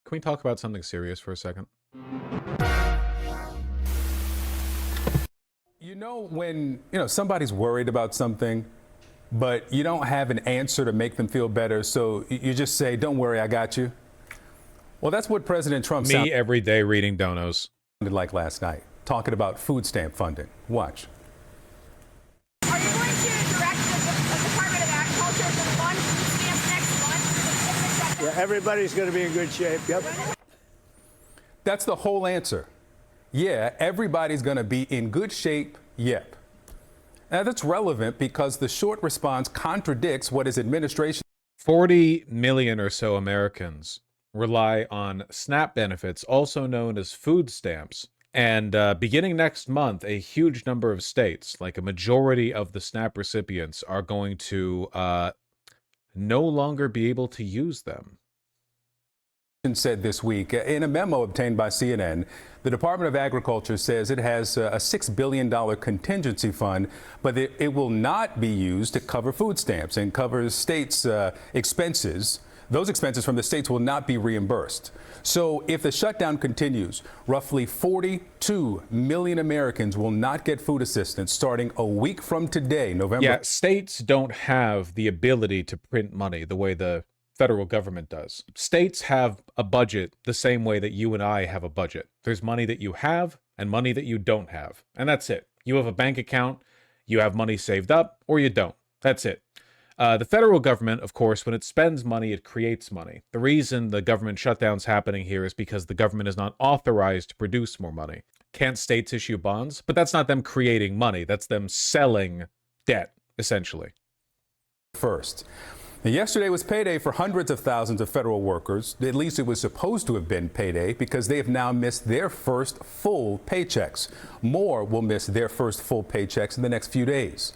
Can we talk about something serious for a second? You know when, somebody's worried about something, but you don't have an answer to make them feel better, so you just say, "Don't worry, I got you." Well, that's what President Trump Me every day reading donos. sounded like last night, talking about food stamp funding. Watch. Are you going to direct the Department of Agriculture to fund food stamps next month? Yeah, everybody's going to be in good shape. Yep. That's the whole answer. Yeah, everybody's going to be in good shape. Yep. Now, that's relevant because the short response contradicts what his administration 40 million or so Americans rely on SNAP benefits, also known as food stamps. And beginning next month, a huge number of states, like a majority of the SNAP recipients, are going to no longer be able to use them. said this week. In a memo obtained by CNN, the Department of Agriculture says it has a $6 billion contingency fund, but it will not be used to cover food stamps and covers states' expenses. Those expenses from the states will not be reimbursed. So if the shutdown continues, roughly 42 million Americans will not get food assistance starting a week from today, November. Yeah, states don't have the ability to print money the way the federal government does. States have a budget the same way that you and I have a budget. There's money that you have and money that you don't have. And that's it. You have a bank account, you have money saved up, or you don't. That's it. The federal government, of course, when it spends money, it creates money. The reason the government shutdown's happening here is because the government is not authorized to produce more money. Can't states issue bonds? But that's not them creating money. That's them selling debt, essentially. First. Now, yesterday was payday for hundreds of thousands of federal workers. At least it was supposed to have been payday because they have now missed their first full paychecks. More will miss their first full paychecks in the next few days.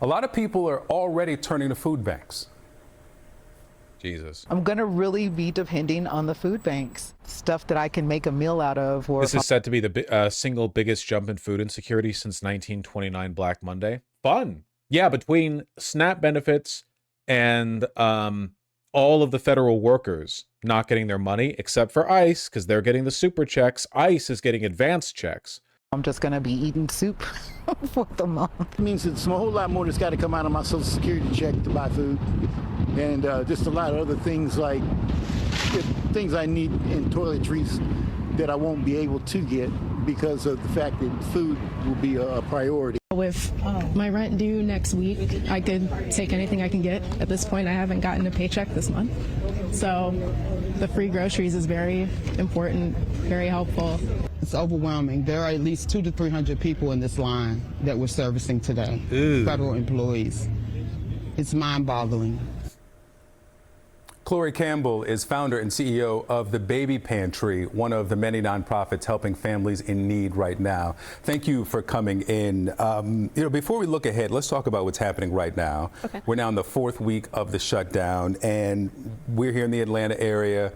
A lot of people are already turning to food banks. Jesus. I'm going to really be depending on the food banks, stuff that I can make a meal out of. Or this is said to be the single biggest jump in food insecurity since 1929 Black Monday. Fun. Yeah, between SNAP benefits and all of the federal workers not getting their money, except for ICE, because they're getting the super checks. ICE is getting advanced checks. I'm just going to be eating soup for the month. It means it's a whole lot more that's got to come out of my Social Security check to buy food. And just a lot of other things like things I need in toiletries that I won't be able to get because of the fact that food will be a priority. With my rent due next week, I could take anything I can get. At this point, I haven't gotten a paycheck this month. So the free groceries is very important, very helpful. It's overwhelming. There are at least 200 to 300 people in this line that we're servicing today, federal employees. It's mind-boggling. Chloe Campbell is founder and CEO of the Baby Pantry, one of the many nonprofits helping families in need right now. Thank you for coming in. Before we look ahead, let's talk about what's happening right now. Okay. We're now in the fourth week of the shutdown, and we're here in the Atlanta area.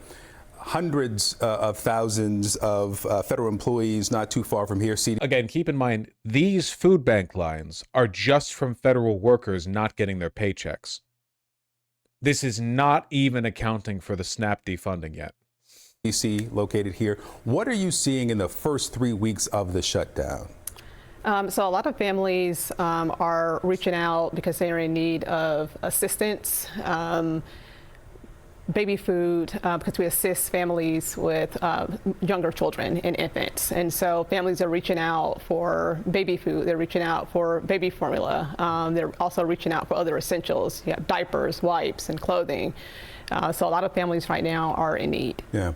Hundreds of thousands of federal employees not too far from here. Again, keep in mind, these food bank lines are just from federal workers not getting their paychecks. This is not even accounting for the SNAP defunding yet. DC located here. What are you seeing in the first 3 weeks of the shutdown? So a lot of families are reaching out because they are in need of assistance, baby food, because we assist families with younger children and infants. And so families are reaching out for baby food. They're reaching out for baby formula. They're also reaching out for other essentials, diapers, wipes, and clothing. So a lot of families right now are in need. Yeah.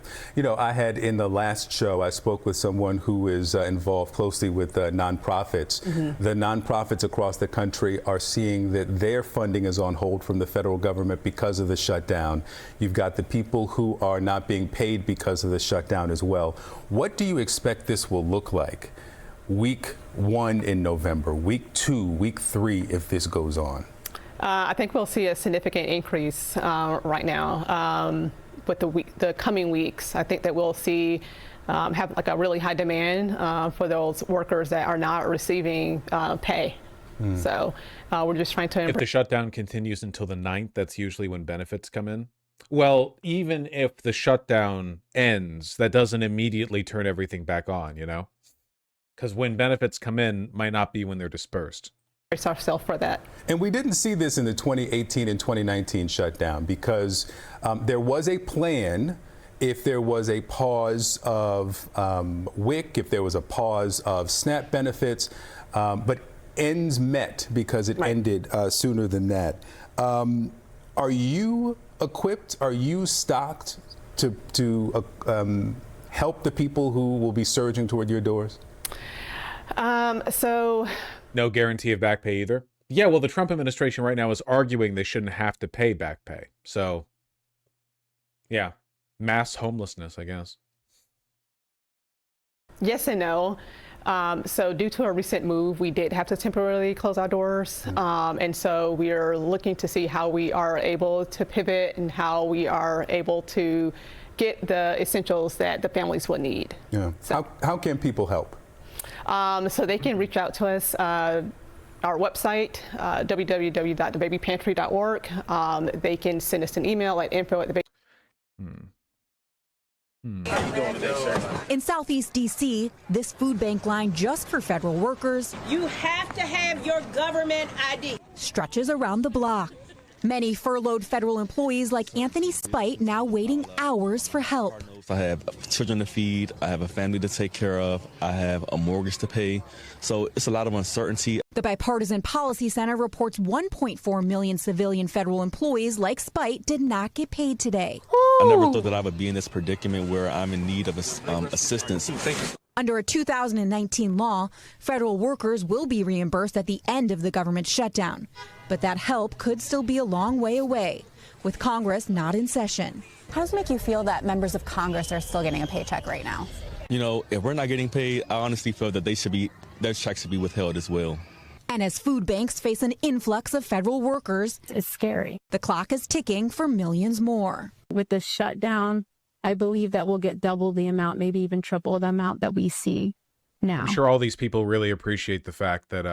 I had in the last show, I spoke with someone who is involved closely with nonprofits. Mm-hmm. The nonprofits across the country are seeing that their funding is on hold from the federal government because of the shutdown. You've got the people who are not being paid because of the shutdown as well. What do you expect this will look like? Week 1 in November, week 2, week 3, if this goes on? I think we'll see a significant increase right now with the coming weeks. I think that we'll see have like a really high demand for those workers that are not receiving pay. So we're just trying to. If the shutdown continues until the 9th, that's usually when benefits come in Well, even if the shutdown ends, that doesn't immediately turn everything back on, you know? Because when benefits come in, might not be when they're dispersed. Brace ourselves for that. And we didn't see this in the 2018 and 2019 shutdown because there was a plan if there was a pause of WIC, if there was a pause of SNAP benefits, but ends met because it ended sooner than that. Are you equipped? Are you stocked to help the people who will be surging toward your doors? No guarantee of back pay either? Yeah, well, the Trump administration right now is arguing they shouldn't have to pay back pay. So, yeah, mass homelessness, I guess. Yes and no. So due to a recent move, we did have to temporarily close our doors. And so we are looking to see how we are able to pivot and how we are able to get the essentials that the families will need. Yeah. So, how can people help? So they can reach out to us. Our website, www.thebabypantry.org. They can send us an email at info@thebaby. In Southeast D.C., this food bank line just for federal workers. You have to have your government ID. Stretches around the block. Many furloughed federal employees like Anthony Spite now waiting hours for help. I have children to feed, I have a family to take care of, I have a mortgage to pay, so it's a lot of uncertainty. The Bipartisan Policy Center reports 1.4 million civilian federal employees like Spite did not get paid today. I never thought that I would be in this predicament where I'm in need of assistance. Under a 2019 law, federal workers will be reimbursed at the end of the government shutdown. But that help could still be a long way away, with Congress not in session. How does it make you feel that members of Congress are still getting a paycheck right now? You know, if we're not getting paid, I honestly feel that their checks should be withheld as well. And as food banks face an influx of federal workers, it's scary. The clock is ticking for millions more. With the shutdown, I believe that we'll get double the amount, maybe even triple the amount that we see now. I'm sure all these people really appreciate the fact that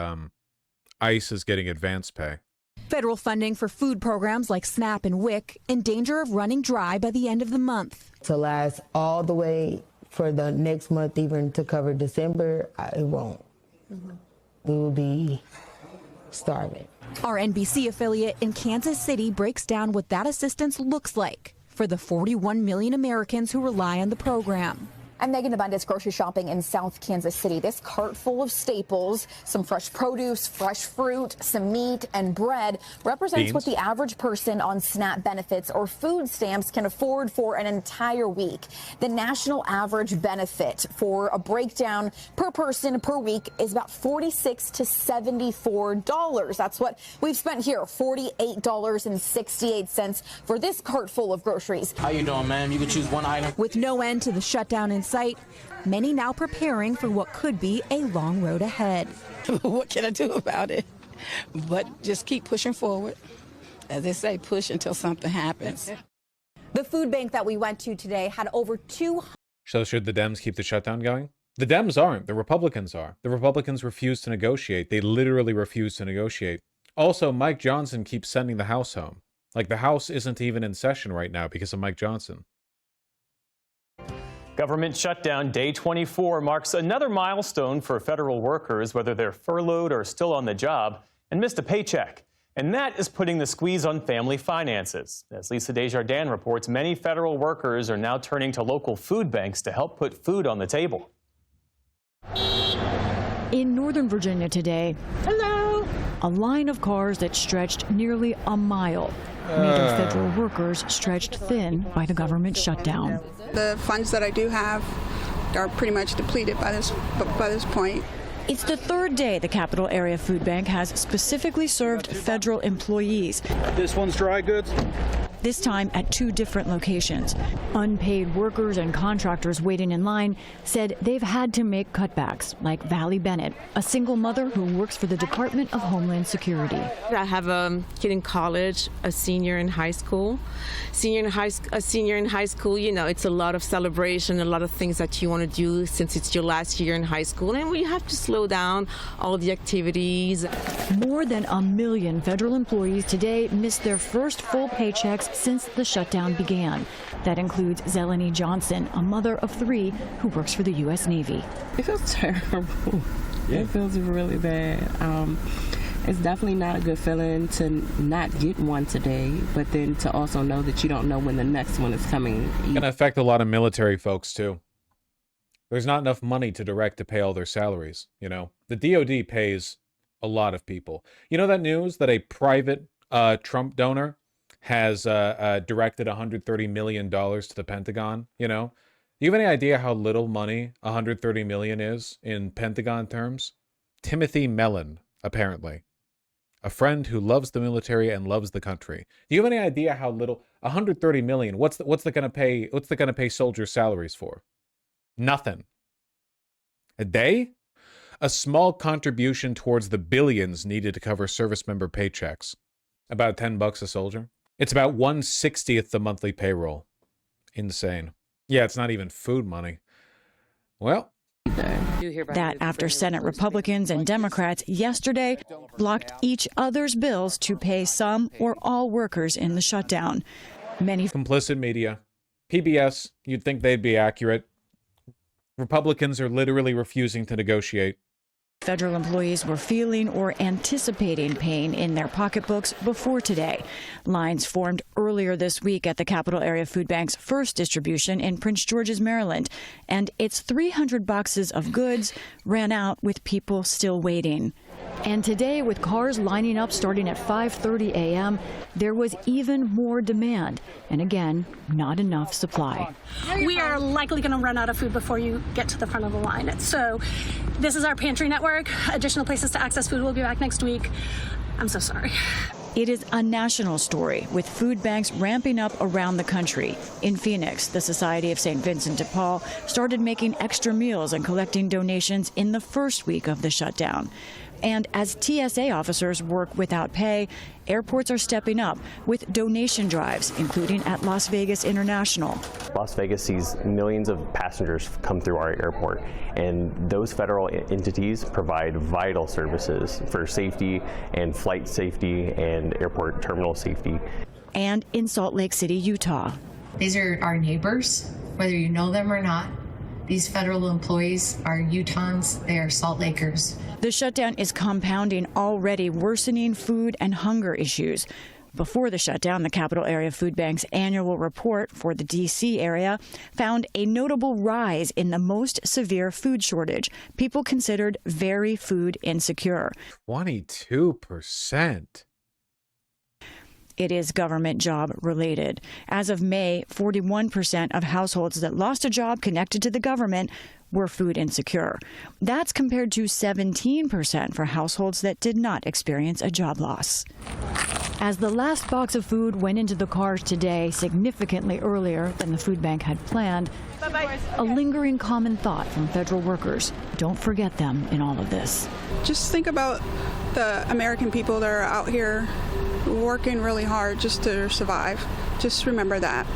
ICE is getting advance pay. Federal funding for food programs like SNAP and WIC in danger of running dry by the end of the month. To last all the way for the next month, even to cover December, it won't. We will be starving. Our NBC affiliate in Kansas City breaks down what that assistance looks like for the 41 million Americans who rely on the program. I'm Megan Abundance grocery shopping in South Kansas City. This cart full of staples, some fresh produce, fresh fruit, some meat and bread represents what the average person on SNAP benefits or food stamps can afford for an entire week. The national average benefit for a breakdown per person per week is about $46 to $74. That's what we've spent here, $48.68 for this cart full of groceries. How you doing, ma'am? You can choose one item. With no end to the shutdown in sight, many now preparing for what could be a long road ahead. What can I do about it? But just keep pushing forward. As they say, push until something happens. The food bank that we went to today had over 200. So should the Dems keep the shutdown going? The Dems aren't. The Republicans are. The Republicans refuse to negotiate. They literally refuse to negotiate. Also, Mike Johnson keeps sending the House home. Like, the House isn't even in session right now because of Mike Johnson. Government shutdown day 24 marks another milestone for federal workers, whether they're furloughed or still on the job, and missed a paycheck. And that is putting the squeeze on family finances. As Lisa Desjardins reports, many federal workers are now turning to local food banks to help put food on the table. In Northern Virginia today, a line of cars that stretched nearly a mile, making federal workers stretched thin by the government shutdown. The funds that I do have are pretty much depleted by this point. It's the third day the Capital Area Food Bank has specifically served federal employees. This one's dry goods. This time at 2 different locations. Unpaid workers and contractors waiting in line said they've had to make cutbacks, like Valley Bennett, a single mother who works for the Department of Homeland Security. I have a kid in college, a senior in high school. A senior in high school, you know, it's a lot of celebration, a lot of things that you want to do since it's your last year in high school, and we have to slow down all the activities. More than 1 million federal employees today missed their first full paychecks since the shutdown began. That includes Zeleny Johnson, a mother of 3 who works for the U.S. Navy. It feels terrible. It feels really bad. It's definitely not a good feeling to not get one today, but then to also know that you don't know when the next one is coming. It's going to affect a lot of military folks, too. There's not enough money to direct to pay all their salaries, you know. The DOD pays a lot of people. You know that news that a private Trump donor has directed $130 million to the Pentagon, you know? Do you have any idea how little money $130 million is in Pentagon terms? Timothy Mellon, apparently. A friend who loves the military and loves the country. Do you have any idea how little? $130 million. What's the gonna pay soldiers' salaries for? Nothing. A day? A small contribution towards the billions needed to cover service member paychecks. About $10 a soldier. It's about 1/60th the monthly payroll. Insane. Yeah, it's not even food money. Well. That after Senate Republicans and Democrats yesterday blocked each other's bills to pay some or all workers in the shutdown. Many complicit media. PBS, you'd think they'd be accurate. Republicans are literally refusing to negotiate. Federal employees were feeling or anticipating pain in their pocketbooks before today. Lines formed earlier this week at the Capital Area Food Bank's first distribution in Prince George's, Maryland, and its 300 boxes of goods ran out with people still waiting. And today, with cars lining up starting at 5:30 a.m., there was even more demand, and again, not enough supply. We are likely going to run out of food before you get to the front of the line. So this is our pantry network. Additional places to access food will be back next week. I'm so sorry. It is a national story, with food banks ramping up around the country. In Phoenix, the Society of St. Vincent de Paul started making extra meals and collecting donations in the first week of the shutdown. And as TSA officers work without pay, airports are stepping up with donation drives, including at Las Vegas International. Las Vegas sees millions of passengers come through our airport, and those federal entities provide vital services for safety and flight safety and airport terminal safety. And in Salt Lake City, Utah. These are our neighbors, whether you know them or not. These federal employees are Utahns, they are Salt Lakers. The shutdown is compounding already worsening food and hunger issues. Before the shutdown, the Capital Area Food Bank's annual report for the D.C. area found a notable rise in the most severe food shortage, people considered very food insecure. 22%. It is government job related. As of May, 41% of households that lost a job connected to the government were food insecure. That's compared to 17% for households that did not experience a job loss. As the last box of food went into the cars today, significantly earlier than the food bank had planned, a lingering common thought from federal workers: don't forget them in all of this. Just think about the American people that are out here working really hard just to survive. Just remember that.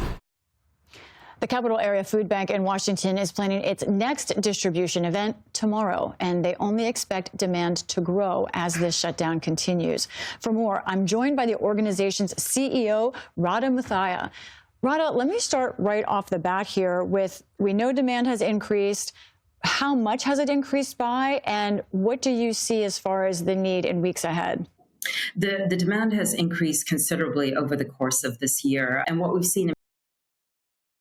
The Capital Area Food Bank in Washington is planning its next distribution event tomorrow, and they only expect demand to grow as this shutdown continues. For more, I'm joined by the organization's CEO, Radha Muthaiya. Radha, let me start right off the bat here with, we know demand has increased. How much has it increased by, and what do you see as far as the need in weeks ahead? The demand has increased considerably over the course of this year, and what we've seen.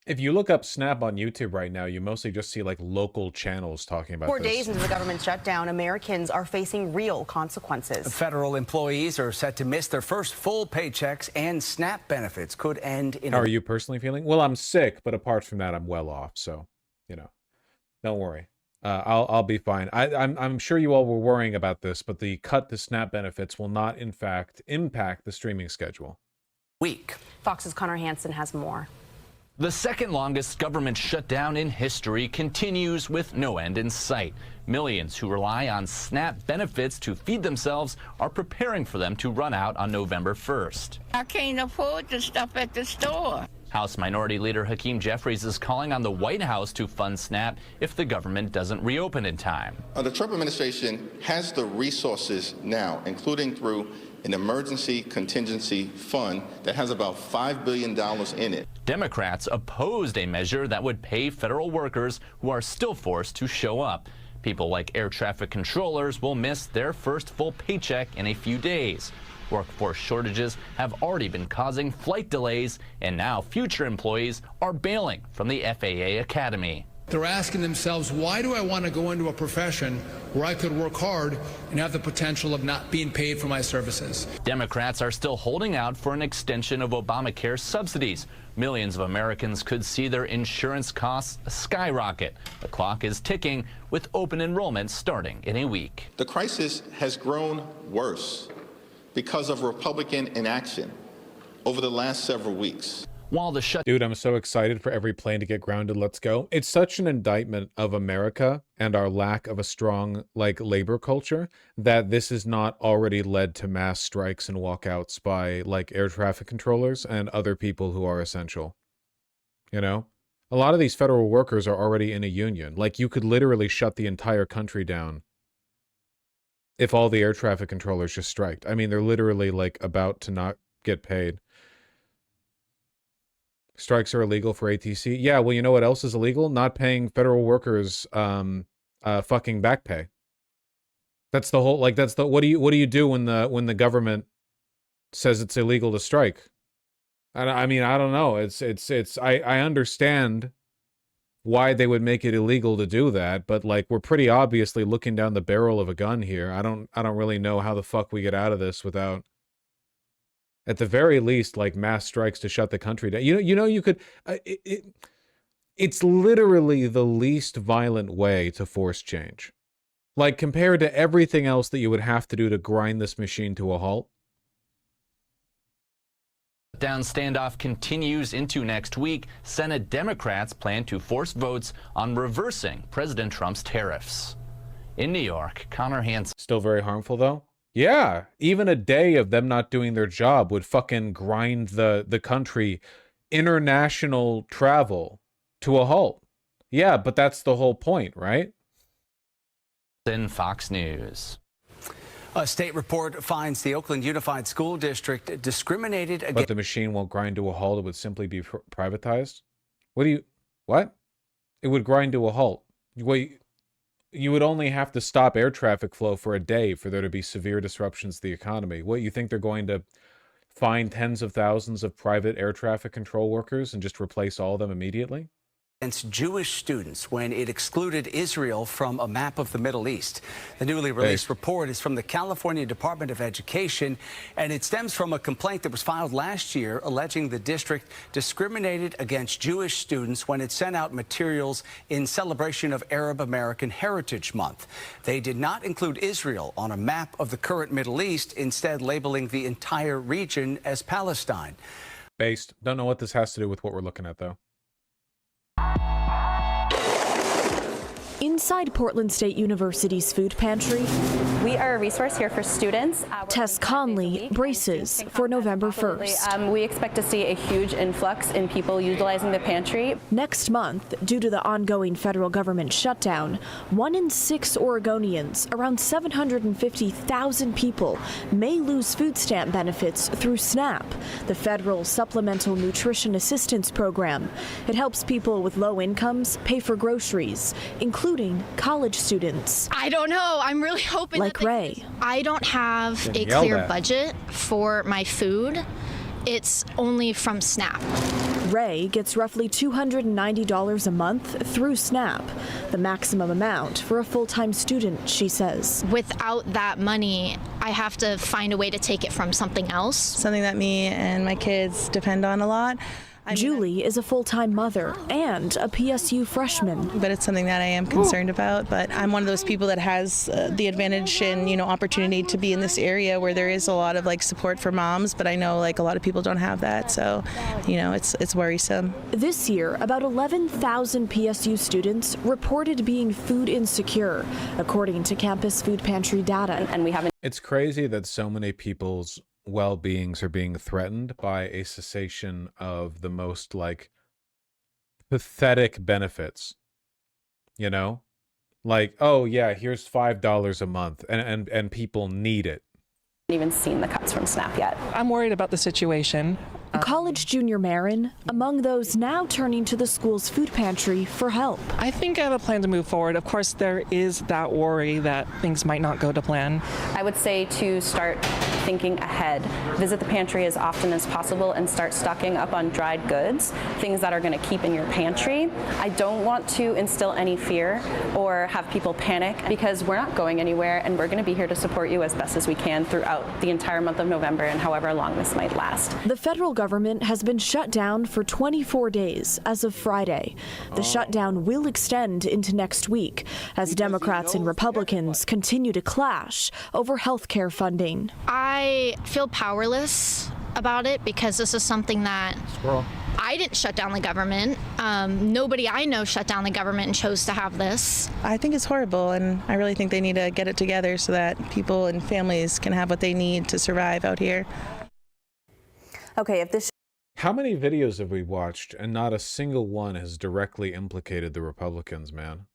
If you look up SNAP on YouTube right now, you mostly just see like local channels talking about 4 this. days into the government shutdown, Americans are facing real consequences. Federal employees are set to miss their first full paychecks, and SNAP benefits could end in. How are you personally feeling? Well, I'm sick, but apart from that, I'm well off. So, you know, don't worry. I'll be fine. I'm sure you all were worrying about this, but the cut to SNAP benefits will not, in fact, impact the streaming schedule. Fox's Connor Hansen has more. The second longest government shutdown in history continues with no end in sight. Millions who rely on SNAP benefits to feed themselves are preparing for them to run out on November 1st. I can't afford the stuff at the store. House Minority Leader Hakeem Jeffries is calling on the White House to fund SNAP if the government doesn't reopen in time. The Trump administration has the resources now, including through an emergency contingency fund that has about $5 billion in it. Democrats opposed a measure that would pay federal workers who are still forced to show up. People like air traffic controllers will miss their first full paycheck in a few days. Workforce shortages have already been causing flight delays, and now future employees are bailing from the FAA Academy. They're asking themselves, why do I want to go into a profession where I could work hard and have the potential of not being paid for my services? Democrats are still holding out for an extension of Obamacare subsidies. Millions of Americans could see their insurance costs skyrocket. The clock is ticking, with open enrollment starting in a week. The crisis has grown worse because of Republican inaction over the last several weeks. While the Dude, I'm so excited for every plane to get grounded. Let's go. It's such an indictment of America and our lack of a strong, labor culture that this has not already led to mass strikes and walkouts by, air traffic controllers and other people who are essential. You know? A lot of these federal workers are already in a union. You could literally shut the entire country down if all the air traffic controllers just striked. I mean, they're literally, about to not get paid. Strikes are illegal for ATC. Yeah, well, you know what else is illegal? Not paying federal workers fucking back pay. That's the whole what do you do when the government says it's illegal to strike? I mean, I don't know. I understand why they would make it illegal to do that, but we're pretty obviously looking down the barrel of a gun here. I don't really know how the fuck we get out of this without, at the very least, mass strikes to shut the country down. You could. It's literally the least violent way to force change. Compared to everything else that you would have to do to grind this machine to a halt. Shutdown standoff continues into next week. Senate Democrats plan to force votes on reversing President Trump's tariffs. In New York, Connor Hansen. Still very harmful, though? Yeah, even a day of them not doing their job would fucking grind the country, international travel, to a halt. Yeah, but that's the whole point, right? In Fox News. A state report finds the Oakland Unified School District discriminated against. But the machine won't grind to a halt. It would simply be privatized. What? It would grind to a halt. Wait. You would only have to stop air traffic flow for a day for there to be severe disruptions to the economy. What, you think they're going to find tens of thousands of private air traffic control workers and just replace all of them immediately? Against Jewish students when it excluded Israel from a map of the Middle East. The newly released report is from the California Department of Education, and it stems from a complaint that was filed last year alleging the district discriminated against Jewish students when it sent out materials in celebration of Arab American Heritage Month. They did not include Israel on a map of the current Middle East, instead labeling the entire region as Palestine. Don't know what this has to do with what we're looking at, though. Inside Portland State University's food pantry, we are a resource here for students. Tess Conley braces for November 1st. We expect to see a huge influx in people utilizing the pantry. Next month, due to the ongoing federal government shutdown, 1 in 6 Oregonians, around 750,000 people, may lose food stamp benefits through SNAP, the federal Supplemental Nutrition Assistance Program. It helps people with low incomes pay for groceries, including college students. I don't know. I'm really hoping like Ray. I don't have a clear budget for my food. It's only from SNAP. Ray gets roughly $290 a month through SNAP, the maximum amount for a full-time student, she says. Without that money, I have to find a way to take it from something else. Something that me and my kids depend on a lot. Julie is a full-time mother and a PSU freshman. But it's something that I am concerned about. But I'm one of those people that has the advantage and, opportunity to be in this area where there is a lot of support for moms. But I know a lot of people don't have that. So, it's worrisome. This year, about 11,000 PSU students reported being food insecure, according to campus food pantry data. And we haven't. It's crazy that so many people's well-beings are being threatened by a cessation of the most pathetic benefits, oh yeah, here's $5 a month and people need it. even seen the cuts from SNAP yet. I'm worried about the situation. College junior Marin, among those now turning to the school's food pantry for help. I think I have a plan to move forward. Of course, there is that worry that things might not go to plan. I would say to start thinking ahead. Visit the pantry as often as possible and start stocking up on dried goods, things that are going to keep in your pantry. I don't want to instill any fear or have people panic because we're not going anywhere and we're going to be here to support you as best as we can throughout the entire month of November and however long this might last. The federal government has been shut down for 24 days as of Friday. The shutdown will extend into next week as Democrats and Republicans continue to clash over health care funding. I feel powerless about it because this is something that I didn't shut down the government. Nobody I know shut down the government and chose to have this. I think it's horrible, and I really think they need to get it together so that people and families can have what they need to survive out here. Okay, if this How many videos have we watched and not a single one has directly implicated the Republicans, man?